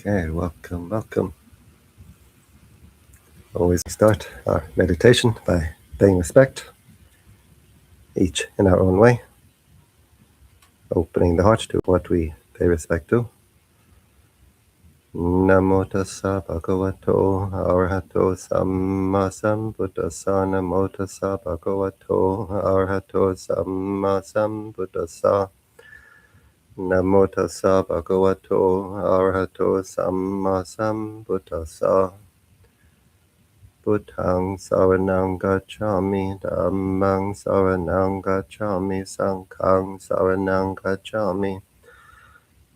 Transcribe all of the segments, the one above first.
Okay, welcome. Always start our meditation by paying respect, each in our own way, opening the heart to what we pay respect to. Namo tassa bhagavato arahato samma sambuddhassa. Namo tassa bhagavato arahato samma sambuddhassa. Namo tassa bhagavato arahato samma sambuddhassa. Buddhang saranang gacchami, Dhammang saranang gacchami, Sanghang saranang gacchami.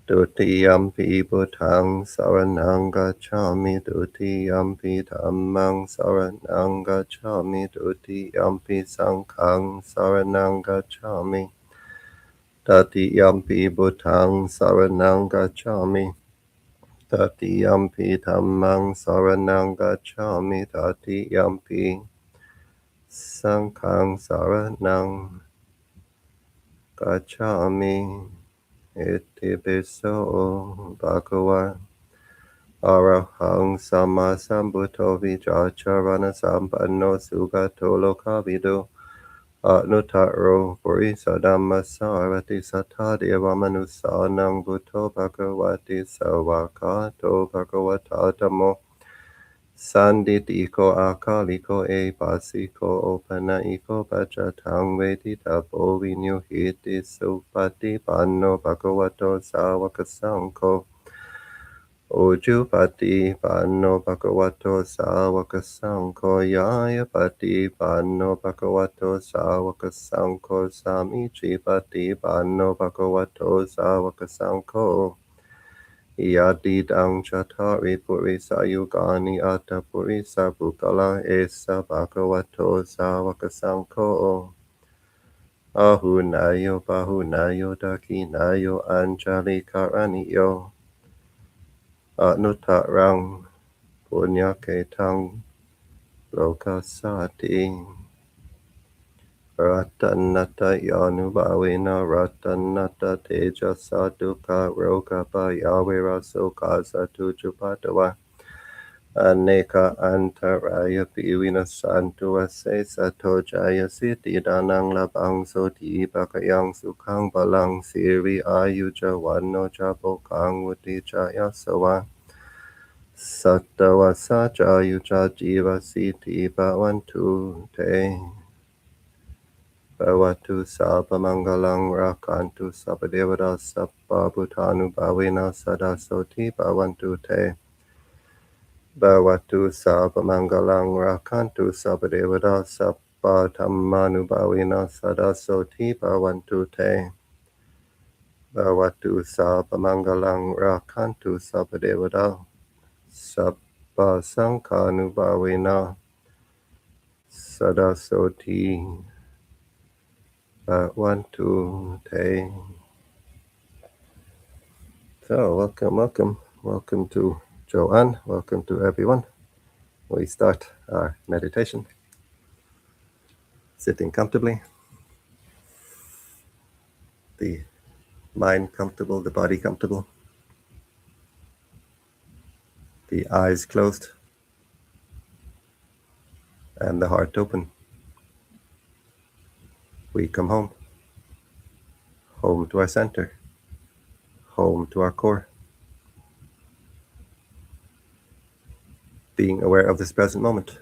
Dutiyampi Buddhang saranang gacchami, Dutiyampi Dhammang saranang gacchami, Dutiyampi Sanghang saranang gacchami. Tatiyampi Buddhang saranang gacchami. Tatiyampi dhammang saranang gacchami, tatiyampi sanghang saranang gacchami. Iti piso bhagava arahang sama sambuddho vijacharana sampanno sugato lokavido Nuttaro Purisa Dhamma Sarvati Satadeva Manusanang Bhutto Bhagavati Savakato Bhagavata Dhammo Sanditiko Akaliko Pasiko Opanaiko Bhajatang Vedita Vinyuhiti Supati Panno Bhagavato Savakasanko Ujupati Panno Bhagavato Savakasanko Yayapati Panno Bhagavato Savakasanko Samichi Pati Panno Bhagavato Savakasanko Yadidang Chatari Purisa Yugani Atta Purisa Bhukala Esa Bhagavato Savakasanko Ahunayo Bahunayo Dakinayo Anjali Karaniyo Nutarang Punyaketang Lokasati Ratanata Yanubhavina Ratanata Tejasa Dukkha Rokapa Yavira Sokasa Tujupatawa Aneka Antaraya Pivina Santua Sesato Jaya Siti Danang Labang Soti Bakayang Sukhang Balang Siri Ayuja Wano Jabokang Wuti Jaya Sawa Sattva Saja Yuja Jiva Siti Bhavantu Te Bhavatu Sabha Mangalang Rakantu Sabadevada Sabba Bhutanu Bhavina Sada Soti Bhavantu Te Bhavatu Sabha Mangalang Rakantu Sabadevada Sabba Dhammanu Bhavina Sada Soti Bhavantu Te Bhavatu Sabha Mangalang Rakantu Sabadevada Sabba Sankhanu Bhavina Sada Soti Bhavantu Te. So, welcome to Joanne, welcome to everyone. We start our meditation, sitting comfortably, the mind comfortable, the body comfortable, the eyes closed, and the heart open. We come home to our center, home to our core, being aware of this present moment,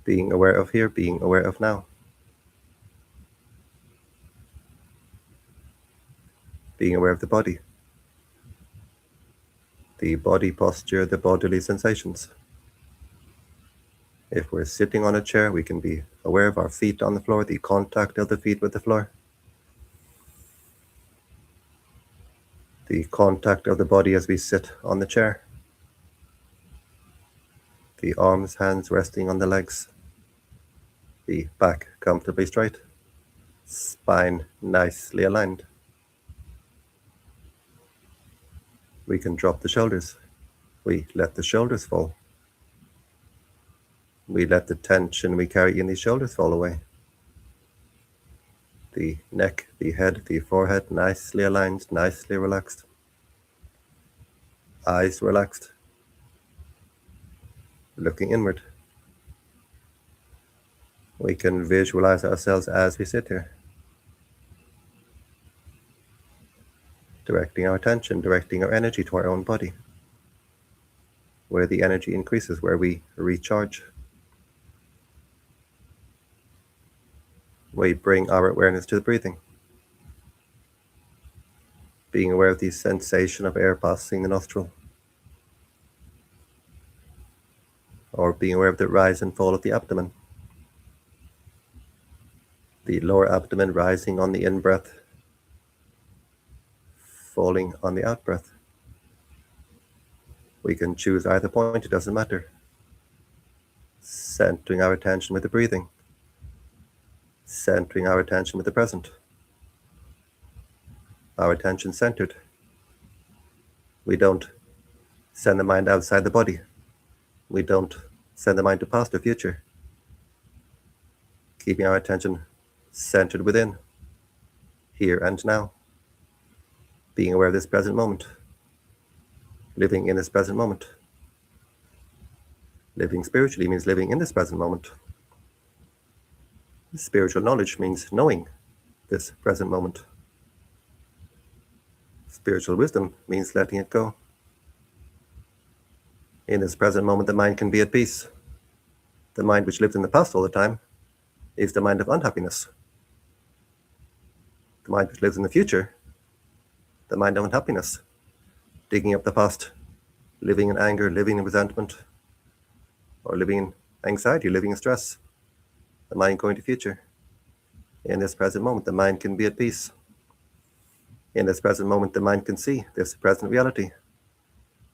being aware of here, being aware of now, being aware of the body posture, the bodily sensations. If we're sitting on a chair, we can be aware of our feet on the floor, the contact of the feet with the floor, the contact of the body as we sit on the chair, the arms, hands resting on the legs, the back comfortably straight, spine nicely aligned. We can drop the shoulders. We let the shoulders fall. We let the tension we carry in the shoulders fall away. The neck, the head, the forehead nicely aligned, nicely relaxed. eyes relaxed, looking inward. We can visualize ourselves as we sit here, directing our attention, directing our energy to our own body, where the energy increases, where we recharge. We bring our awareness to the breathing, being aware of the sensation of air passing the nostril, or being aware of the rise and fall of the abdomen, the lower abdomen rising on the in-breath, falling on the out-breath. We can choose either point, it doesn't matter. Centering our attention with the breathing, centering our attention with the present, our attention centered. We don't send the mind outside the body. We don't send the mind to past or future. Keeping our attention centered within, here and now. Being aware of this present moment. Living in this present moment. Living spiritually means living in this present moment. Spiritual knowledge means knowing this present moment. Spiritual wisdom means letting it go. In this present moment, the mind can be at peace. The mind which lives in the past all the time is the mind of unhappiness. The mind which lives in the future, the mind of unhappiness, digging up the past, living in anger, living in resentment, or living in anxiety, living in stress, the mind going to future. In this present moment, the mind can be at peace. In this present moment, the mind can see this present reality.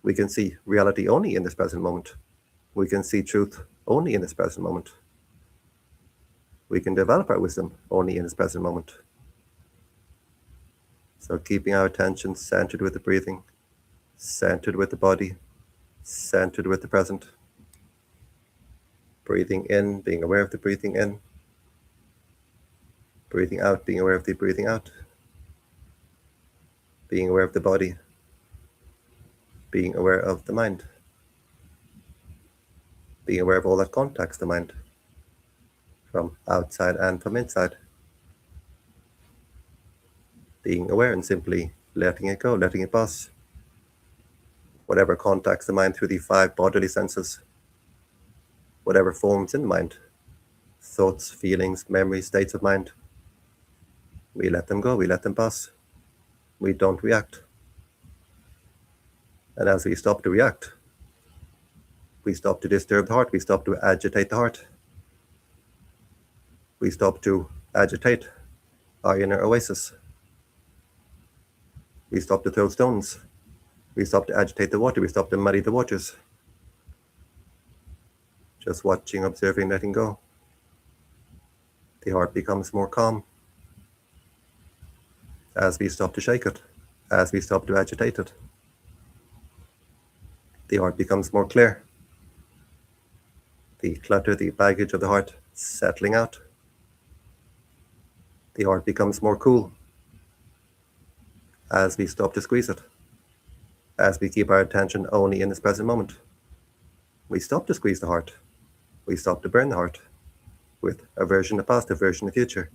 We can see reality only in this present moment. We can see truth only in this present moment. We can develop our wisdom only in this present moment. So keeping our attention centered with the breathing, centered with the body, centered with the present. Breathing in, being aware of the breathing in. Breathing out, being aware of the breathing out. Being aware of the body. Being aware of the mind. Being aware of all that contacts the mind, from outside and from inside. Being aware and simply letting it go, letting it pass. Whatever contacts the mind through the 5 bodily senses, whatever forms in the mind, thoughts, feelings, memories, states of mind, we let them go, we let them pass. We don't react. And as we stop to react, we stop to disturb the heart, we stop to agitate the heart. We stop to agitate our inner oasis. We stop to throw stones. We stop to agitate the water, we stop to muddy the waters. Just watching, observing, letting go. The heart becomes more calm as we stop to shake it, as we stop to agitate it. The heart becomes more clear. The clutter, the baggage of the heart settling out. The heart becomes more cool as we stop to squeeze it, as we keep our attention only in this present moment. We stop to squeeze the heart. We stop to burn the heart with aversion to past, aversion to future,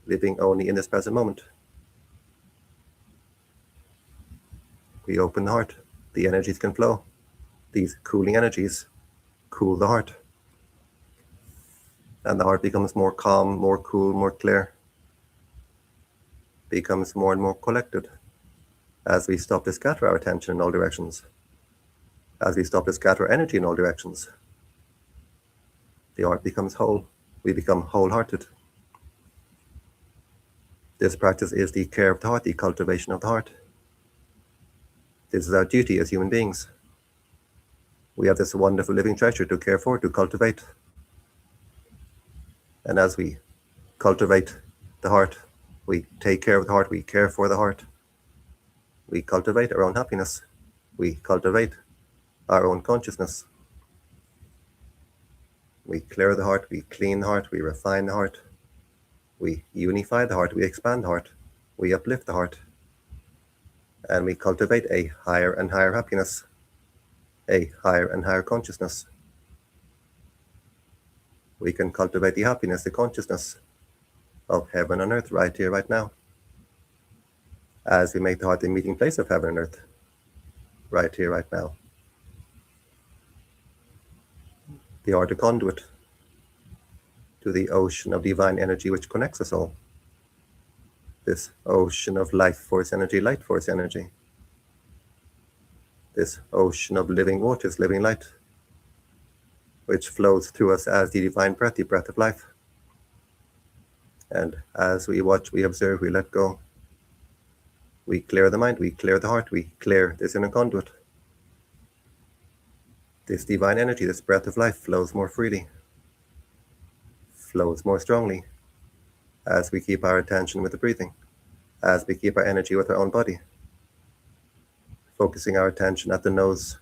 living only in this present moment. We open the heart. The energies can flow. These cooling energies cool the heart. And the heart becomes more calm, more cool, more clear. Becomes more and more collected as we stop to scatter our attention in all directions. As we stop to scatter energy in all directions. The heart becomes whole. We become wholehearted. This practice is the care of the heart, the cultivation of the heart. This is our duty as human beings. We have this wonderful living treasure to care for, to cultivate. And as we cultivate the heart, we take care of the heart, we care for the heart. We cultivate our own happiness. We cultivate our own consciousness. We clear the heart, we clean the heart, we refine the heart. We unify the heart, we expand the heart, we uplift the heart. and we cultivate a higher and higher happiness, a higher and higher consciousness. We can cultivate the happiness, the consciousness of heaven and earth right here, right now, as we make the heart the meeting place of heaven and earth right here, right now. The heart a conduit to the ocean of divine energy which connects us all. This ocean of life force energy, light force energy. This ocean of living waters, living light, which flows through us as the divine breath, the breath of life. And as we watch, we observe, we let go. We clear the mind, we clear the heart, we clear this inner conduit. This divine energy, this breath of life flows more freely, flows more strongly, as we keep our attention with the breathing, as we keep our energy with our own body, focusing our attention at the nose,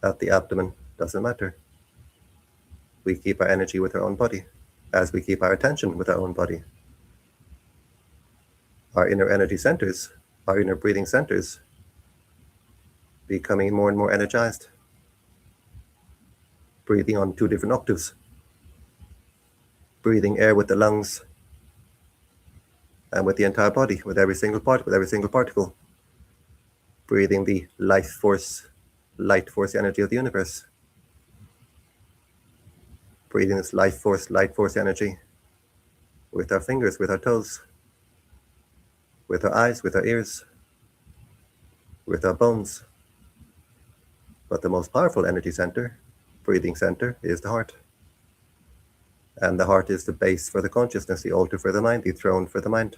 at the abdomen, doesn't matter. We keep our energy with our own body, as we keep our attention with our own body. Our inner energy centers, our inner breathing centers, becoming more and more energized, breathing on 2 different octaves, breathing air with the lungs and with the entire body, with every single part, with every single particle, breathing the life force, light force energy of the universe, breathing this life force, light force energy with our fingers, with our toes, with our eyes, with our ears, with our bones. But the most powerful energy center, breathing center, is the heart. And the heart is the base for the consciousness, the altar for the mind, the throne for the mind.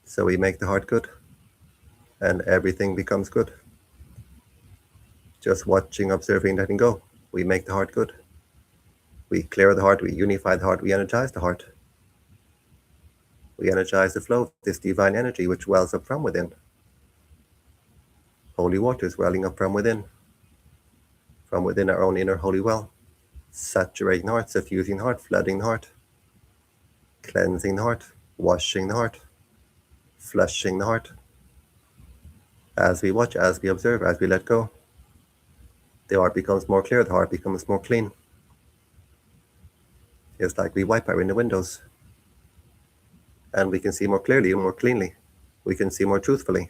So we make the heart good, and everything becomes good. Just watching, observing, letting go, we make the heart good. We clear the heart, we unify the heart, we energize the heart. We energize the flow of this divine energy which wells up from within. Holy waters welling up from within our own inner holy well, saturating the heart, suffusing the heart, flooding the heart, cleansing the heart, washing the heart, flushing the heart. As we watch, as we observe, as we let go, the heart becomes more clear, the heart becomes more clean. It's like we wipe our inner windows, and we can see more clearly and more cleanly. We can see more truthfully.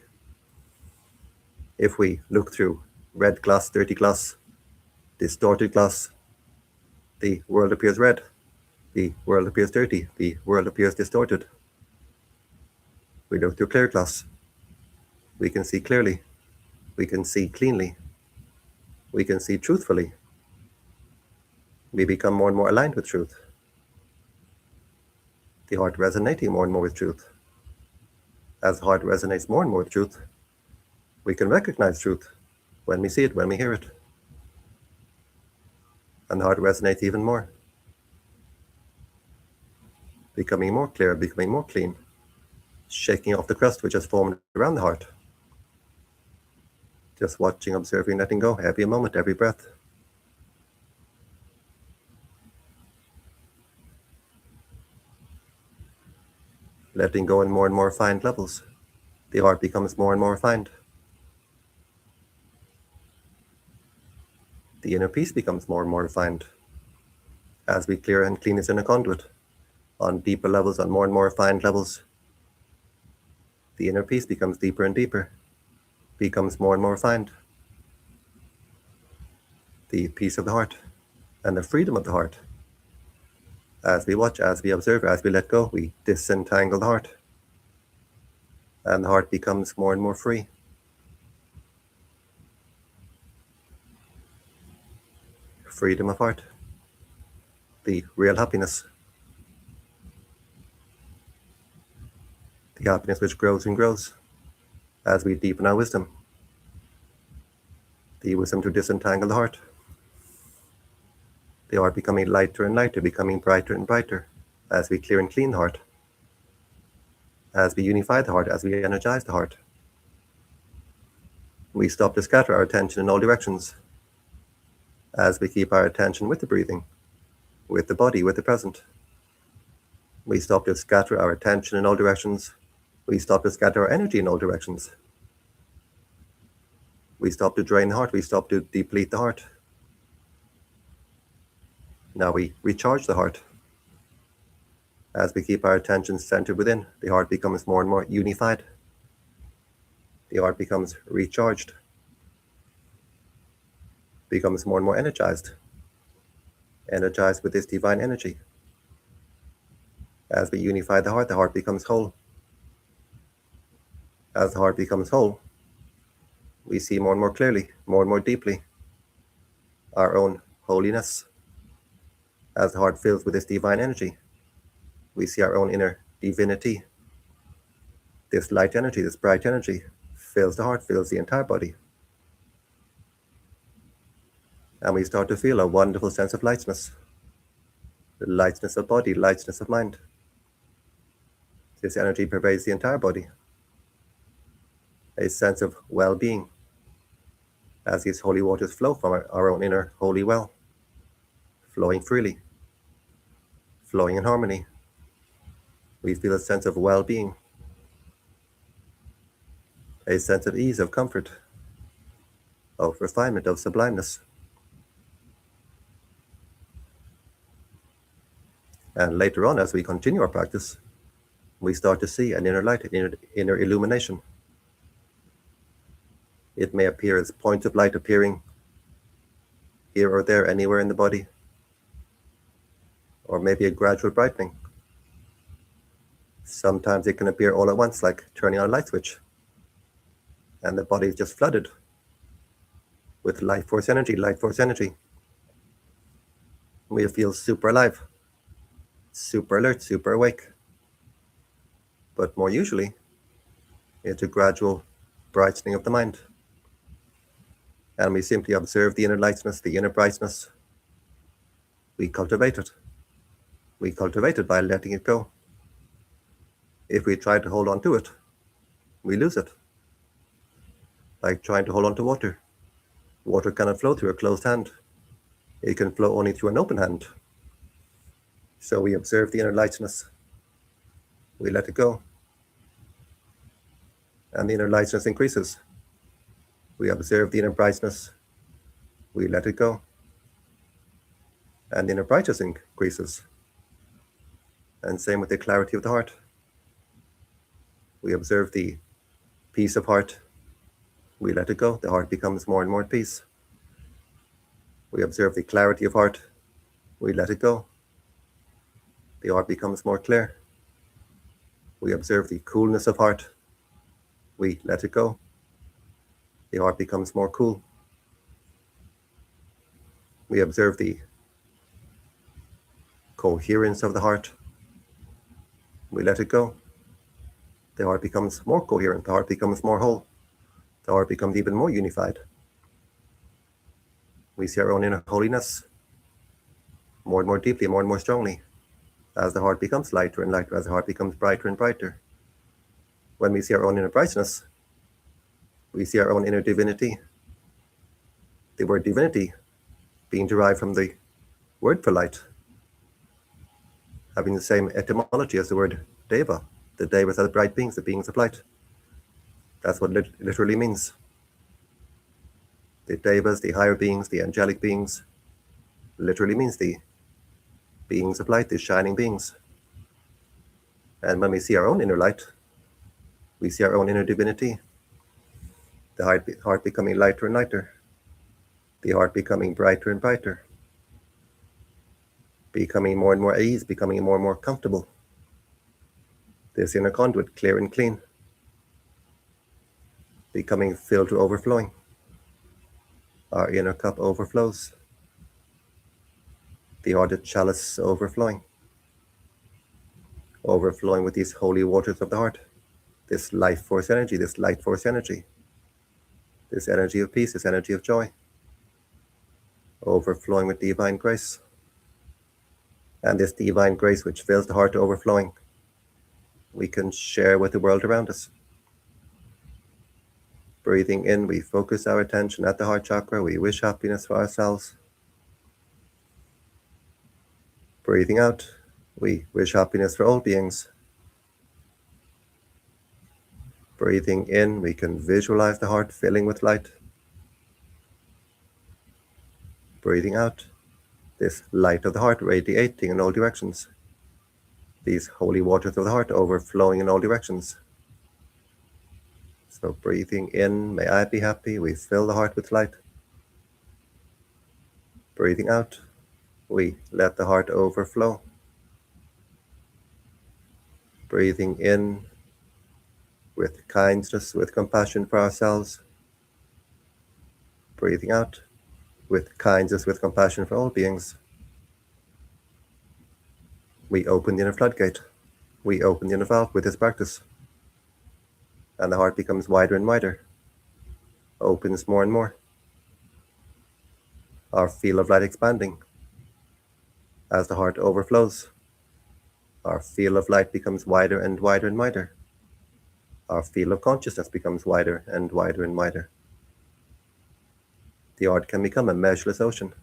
If we look through red glass, dirty glass, distorted glass, the world appears red, the world appears dirty, the world appears distorted. We look through clear glass, we can see clearly, we can see cleanly, we can see truthfully. We become more and more aligned with truth. The heart resonating more and more with truth. As the heart resonates more and more with truth, we can recognize truth when we see it, when we hear it. And the heart resonates even more, becoming more clear, becoming more clean, shaking off the crust which has formed around the heart. Just watching, observing, letting go, every moment, every breath. Letting go in more and more refined levels. The heart becomes more and more refined. The inner peace becomes more and more refined as we clear and clean this inner conduit on deeper levels, on more and more refined levels. The inner peace becomes deeper and deeper, becomes more and more refined. The peace of the heart and the freedom of the heart. As we watch, as we observe, as we let go, we disentangle the heart. And the heart becomes more and more free. Freedom of heart. The real happiness. The happiness which grows and grows as we deepen our wisdom. The wisdom to disentangle the heart. The heart becoming lighter and lighter, becoming brighter and brighter as we clear and clean the heart. As we unify the heart, as we energize the heart. We stop to scatter our attention in all directions as we keep our attention with the breathing, with the body, with the present. We stop to scatter our attention in all directions. We stop to scatter our energy in all directions We stop to drain the heart. We stop to deplete the heart. Now we recharge the heart. As we keep our attention centered within, the heart becomes more and more unified. The heart becomes recharged, becomes more and more energized with this divine energy. As we unify the heart becomes whole. As the heart becomes whole, we see more and more clearly, more and more deeply, our own holiness. As the heart fills with this divine energy, we see our own inner divinity. This light energy, this bright energy, fills the heart, fills the entire body. And we start to feel a wonderful sense of lightness. The lightness of body, lightness of mind. This energy pervades the entire body. A sense of well-being as these holy waters flow from our own inner holy well, flowing freely, flowing in harmony. We feel a sense of well-being, a sense of ease, of comfort, of refinement, of sublimeness. And later on, as we continue our practice, we start to see an inner light, an inner illumination. It may appear as points of light appearing here or there, anywhere in the body, or maybe a gradual brightening. Sometimes it can appear all at once, like turning on a light switch, and the body is just flooded with life force energy, light force energy. We feel super alive, super alert, super awake. But more usually, it's a gradual brightening of the mind. And we simply observe the inner lightness, the inner brightness. We cultivate it. We cultivate it by letting it go. If we try to hold on to it, we lose it. Like trying to hold on to water. Water cannot flow through a closed hand. It can flow only through an open hand. So we observe the inner lightness. We let it go. And the inner lightness increases. We observe the inner brightness. We let it go. And the inner brightness increases. And same with the clarity of the heart. We observe the peace of heart. We let it go. The heart becomes more and more at peace. We observe the clarity of heart. We let it go. The heart becomes more clear. We observe the coolness of heart. We let it go. The heart becomes more cool. We observe the coherence of the heart. We let it go. The heart becomes more coherent. The heart becomes more whole. The heart becomes even more unified. We see our own inner holiness more and more deeply, more and more strongly, as the heart becomes lighter and lighter, as the heart becomes brighter and brighter. When we see our own inner brightness, we see our own inner divinity. The word divinity being derived from the word for light, having the same etymology as the word deva. The devas are the bright beings, the beings of light. That's what it literally means. The devas, the higher beings, the angelic beings, literally means the beings of light, the shining beings. And when we see our own inner light, we see our own inner divinity. The heart becoming lighter and lighter. The heart becoming brighter and brighter. Becoming more and more at ease, becoming more and more comfortable. This inner conduit, clear and clean. Becoming filled to overflowing. Our inner cup overflows. The hearted chalice overflowing. Overflowing with these holy waters of the heart. This life force energy, this light force energy. This energy of peace, this energy of joy. Overflowing with divine grace. And this divine grace which fills the heart to overflowing, we can share with the world around us. Breathing in, we focus our attention at the heart chakra. We wish happiness for ourselves. Breathing out, we wish happiness for all beings. Breathing in, we can visualize the heart filling with light, Breathing out, this light of the heart radiating in all directions. These holy waters of the heart overflowing in all directions. So breathing in, may I be happy, we fill the heart with light. Breathing out, we let the heart overflow. Breathing in with kindness, with compassion for ourselves. Breathing out with kindness, with compassion for all beings. We open the inner floodgate. We open the inner valve with this practice. And the heart becomes wider and wider, opens more and more. Our field of light expanding. As the heart overflows, our field of light becomes wider and wider and wider. Our field of consciousness becomes wider and wider and wider. The heart can become a measureless ocean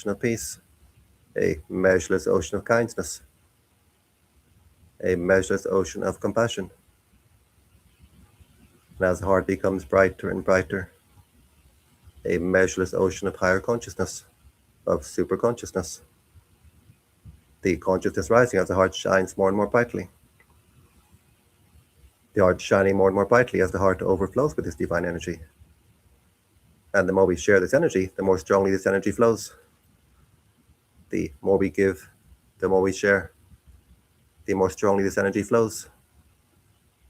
of peace, a measureless ocean of kindness, a measureless ocean of compassion. And as the heart becomes brighter and brighter, a measureless ocean of higher consciousness, of superconsciousness. The consciousness rising as the heart shines more and more brightly. The heart shining more and more brightly as the heart overflows with this divine energy. And the more we share this energy, the more strongly this energy flows. The more we give, the more we share, the more strongly this energy flows.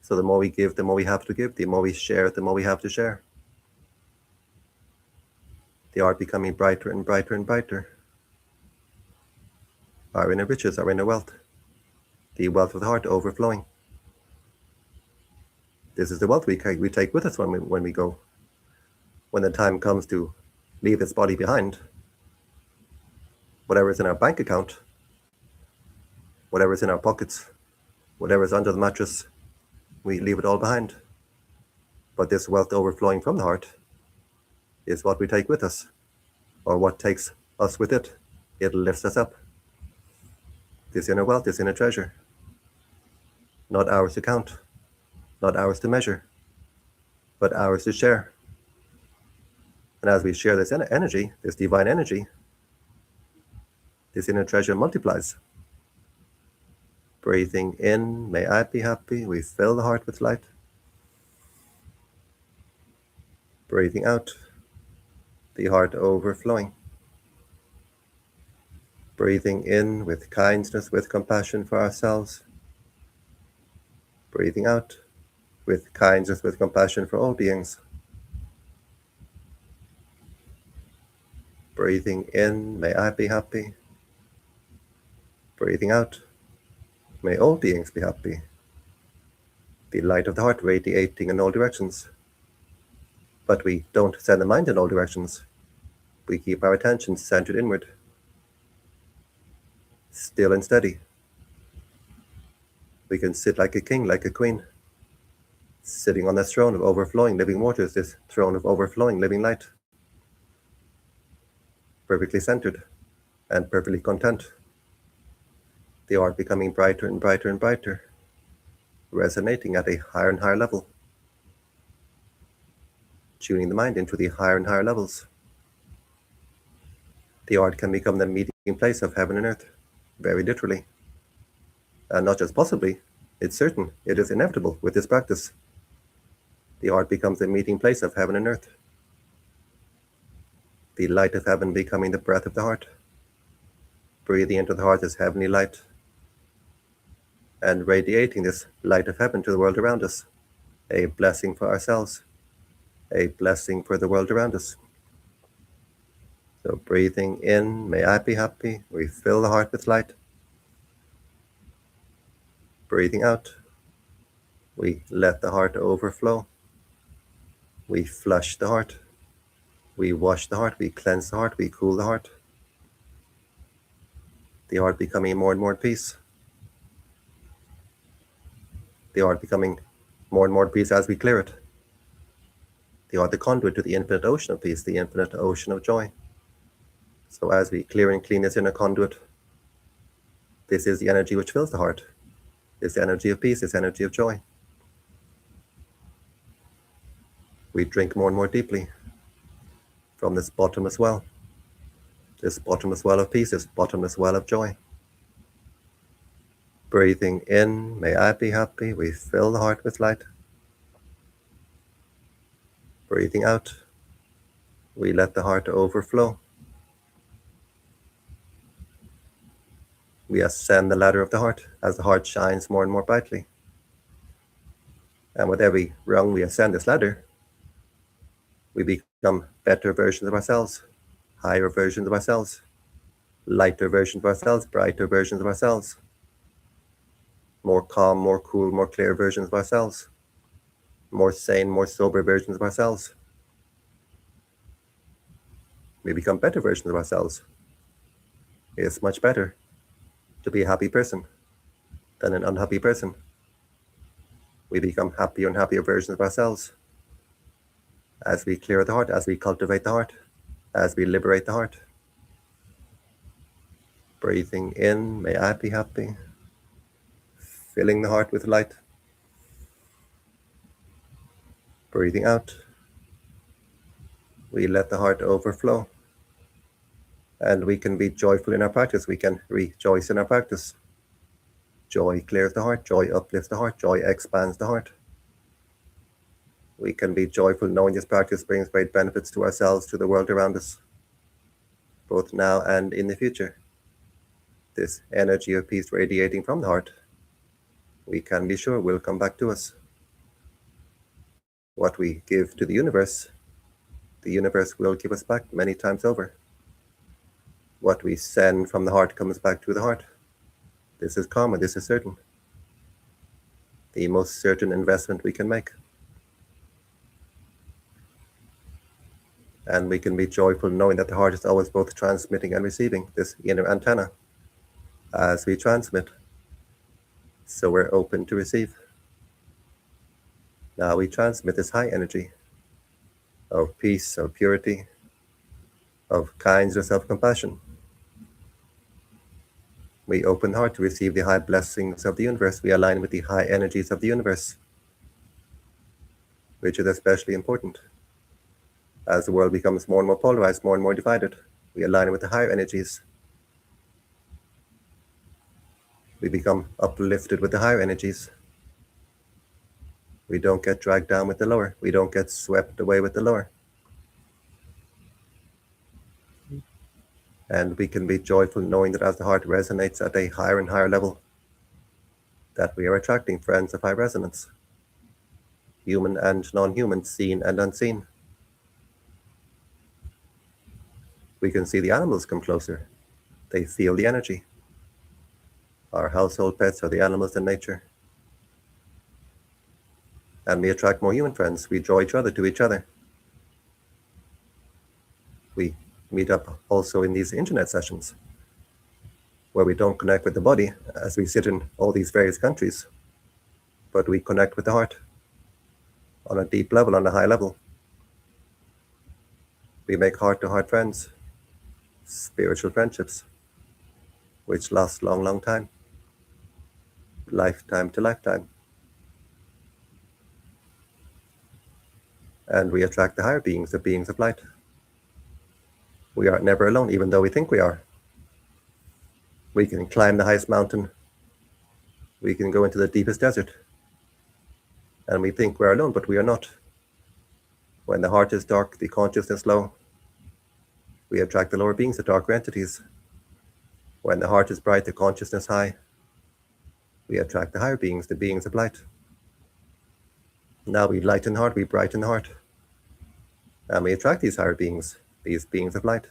So the more we give, the more we have to give. The more we share, the more we have to share. The heart becoming brighter and brighter and brighter. Our inner riches, our inner wealth. The wealth of the heart overflowing. This is the wealth we take with us when we go. When the time comes to leave this body behind, whatever is in our bank account, whatever is in our pockets, whatever is under the mattress, we leave it all behind. But this wealth overflowing from the heart is what we take with us, or what takes us with it. It lifts us up. This inner wealth, this inner treasure, not ours to count, not ours to measure, but ours to share. And as we share this energy, this divine energy, this inner treasure multiplies. Breathing in, may I be happy, we fill the heart with light. Breathing out, the heart overflowing. Breathing in with kindness, with compassion for ourselves. Breathing out with kindness, with compassion for all beings. Breathing in, may I be happy. Breathing out, may all beings be happy. The light of the heart radiating in all directions. But we don't send the mind in all directions. We keep our attention centered inward. Still and steady. We can sit like a king, like a queen, sitting on this throne of overflowing living waters, this throne of overflowing living light. Perfectly centered and perfectly content. The heart becoming brighter and brighter and brighter, resonating at a higher and higher level. Tuning the mind into the higher and higher levels. The heart can become the meeting place of heaven and earth, very literally. And not just possibly, it's certain, it is inevitable with this practice. The heart becomes the meeting place of heaven and earth. The light of heaven becoming the breath of the heart. Breathing into the heart this heavenly light. And radiating this light of heaven to the world around us. A blessing for ourselves. A blessing for the world around us. So breathing in, may I be happy. We fill the heart with light. Breathing out, we let the heart overflow. We flush the heart. We wash the heart. We cleanse the heart. We cool the heart. The heart becoming more and more at peace. The heart becoming more and more at peace as we clear it. The heart the conduit to the infinite ocean of peace, the infinite ocean of joy. So as we clear and clean this inner conduit, this is the energy which fills the heart. This energy of peace, this energy of joy. We drink more and more deeply. from this bottomless well of peace, this bottomless well of joy. Breathing in, may I be happy, we fill the heart with light. Breathing out, we let the heart overflow. We ascend the ladder of the heart as the heart shines more and more brightly. And with every rung we ascend this ladder, we become better versions of ourselves, higher versions of ourselves, lighter versions of ourselves, brighter versions of ourselves, more calm, more cool, more clear versions of ourselves, more sane, more sober versions of ourselves. We become better versions of ourselves. It's much better to be a happy person than an unhappy person. We become happier and happier versions of ourselves as we clear the heart, as we cultivate the heart, as we liberate the heart. Breathing in, may I be happy, filling the heart with light. Breathing out, we let the heart overflow. And we can be joyful in our practice. We can rejoice in our practice. Joy clears the heart. Joy uplifts the heart. Joy expands the heart. We can be joyful knowing this practice brings great benefits to ourselves, to the world around us, both now and in the future. This energy of peace radiating from the heart, we can be sure will come back to us. What we give to the universe will give us back many times over. What we send from the heart comes back to the heart. This is common, this is certain. The most certain investment we can make. And we can be joyful knowing that the heart is always both transmitting and receiving, this inner antenna. As we transmit, so we're open to receive. Now we transmit this high energy of peace, of purity, of kindness, of compassion. We open the heart to receive the high blessings of the universe. We align with the high energies of the universe, which is especially important. As the world becomes more and more polarized, more and more divided, we align with the higher energies. We become uplifted with the higher energies. We don't get dragged down with the lower. We don't get swept away with the lower. And we can be joyful knowing that as the heart resonates at a higher and higher level, that we are attracting friends of high resonance, human and non-human, seen and unseen. We can see the animals come closer. They feel the energy. Our household pets are the animals in nature. And we attract more human friends. We draw each other to each other. We meet up also in these internet sessions where we don't connect with the body as we sit in all these various countries, but we connect with the heart on a deep level, on a high level. We make heart-to-heart friends, spiritual friendships, which last long, long time, lifetime to lifetime. And we attract the higher beings, the beings of light. We are never alone, even though we think we are. We can climb the highest mountain. We can go into the deepest desert. And we think we're alone, but we are not. When the heart is dark, the consciousness low, we attract the lower beings, the darker entities. When the heart is bright, the consciousness high, we attract the higher beings, the beings of light. Now we lighten the heart, we brighten the heart. And we attract these higher beings, these beings of light.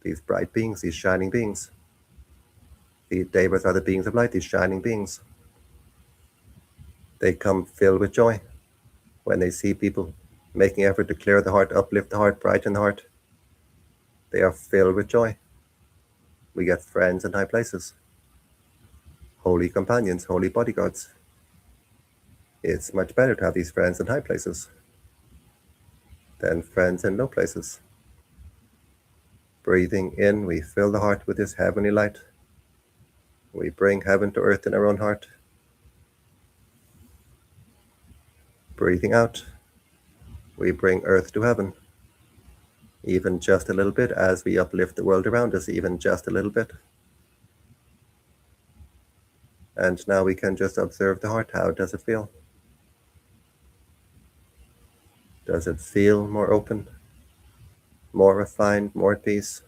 These bright beings, these shining beings. The devas are the beings of light, these shining beings. They come filled with joy when they see people making effort to clear the heart, uplift the heart, brighten the heart. They are filled with joy. We get friends in high places, holy companions, holy bodyguards. It's much better to have these friends in high places than friends in low places. Breathing in, we fill the heart with this heavenly light. We bring heaven to earth in our own heart. Breathing out, we bring earth to heaven, even just a little bit, as we uplift the world around us, even just a little bit. And now we can just observe the heart. How does it feel? Does it feel more open, more refined, more at peace,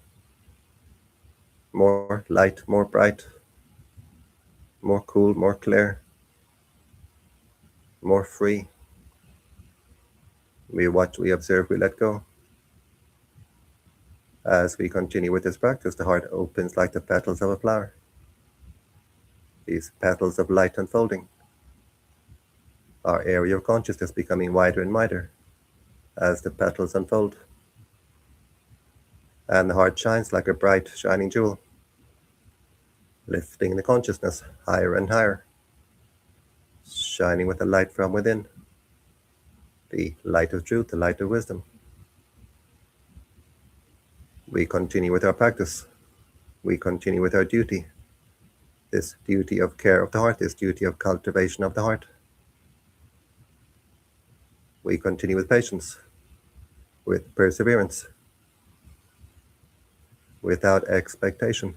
more light, more bright, more cool, more clear, more free? We watch, we observe, we let go. As we continue with this practice, the heart opens like the petals of a flower. These petals of light unfolding. Our area of consciousness becoming wider and wider as the petals unfold. And the heart shines like a bright, shining jewel, lifting the consciousness higher and higher, shining with the light from within, the light of truth, the light of wisdom. We continue with our practice. We continue with our duty, this duty of care of the heart, this duty of cultivation of the heart. We continue with patience, with perseverance, without expectation.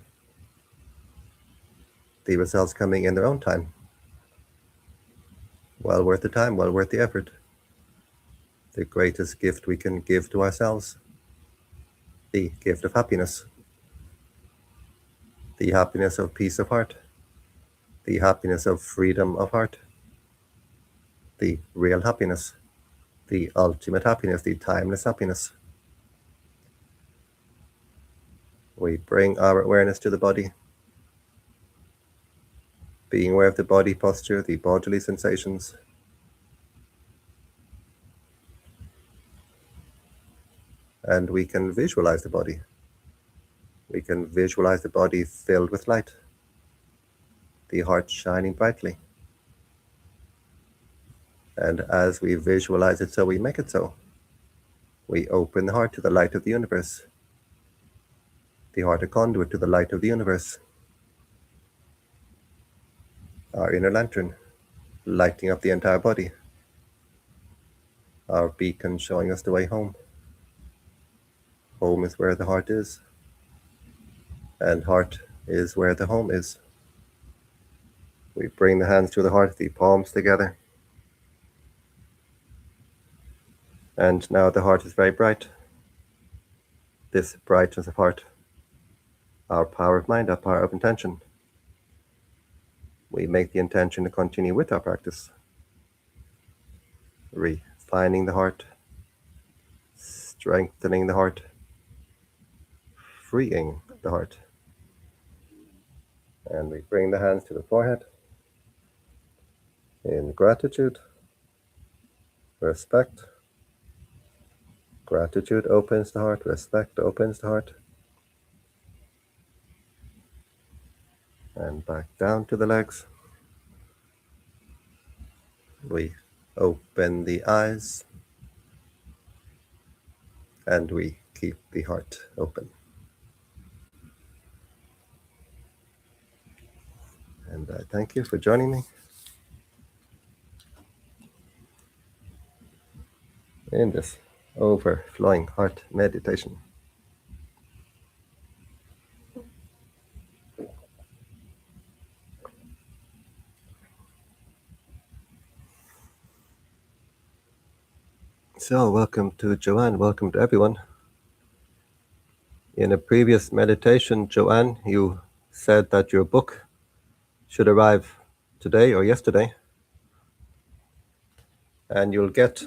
The results coming in their own time. Well worth the time, well worth the effort. The greatest gift we can give to ourselves, the gift of happiness, the happiness of peace of heart, the happiness of freedom of heart, the real happiness, the ultimate happiness, the timeless happiness. We bring our awareness to the body, being aware of the body posture, the bodily sensations. And we can visualize the body. We can visualize the body filled with light, the heart shining brightly. And as we visualize it so, we make it so. We open the heart to the light of the universe, the heart a conduit to the light of the universe. Our inner lantern, lighting up the entire body. Our beacon showing us the way home. Home is where the heart is, and heart is where the home is. We bring the hands to the heart, the palms together. And now the heart is very bright. This brightness of heart, our power of mind, our power of intention. We make the intention to continue with our practice, refining the heart, strengthening the heart, freeing the heart. And we bring the hands to the forehead in gratitude, respect. Gratitude opens the heart, respect opens the heart. And back down to the legs. We open the eyes, and we keep the heart open. And I thank you for joining me in this overflowing heart meditation. So, welcome to Joanne, welcome to everyone. In a previous meditation, Joanne, you said that your book should arrive today or yesterday, and you'll get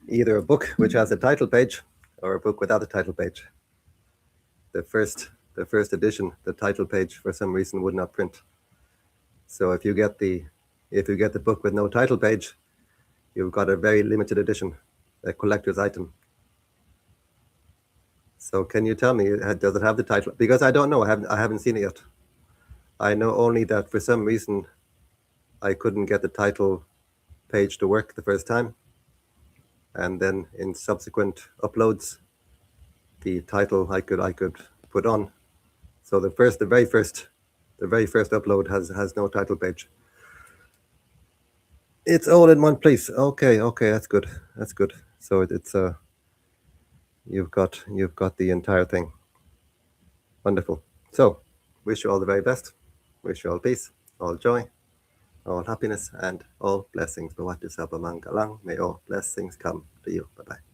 either a book which has a title page or a book without a title page. The first edition, the title page for some reason would not print. So if you get the book with no title page, you've got a very limited edition, a collector's item. So can you tell me, does it have the title? Because I don't know, I haven't seen it yet. I know only that for some reason I couldn't get the title page to work the first time, and then in subsequent uploads, the title I could put on. So the very first upload has no title page. It's all in one place. Okay, that's good. So it's You've got the entire thing. Wonderful. So, wish you all the very best. Wish you all peace, all joy, all happiness, and all blessings. Bhavatu Sabha Mangalang. May all blessings come to you. Bye-bye.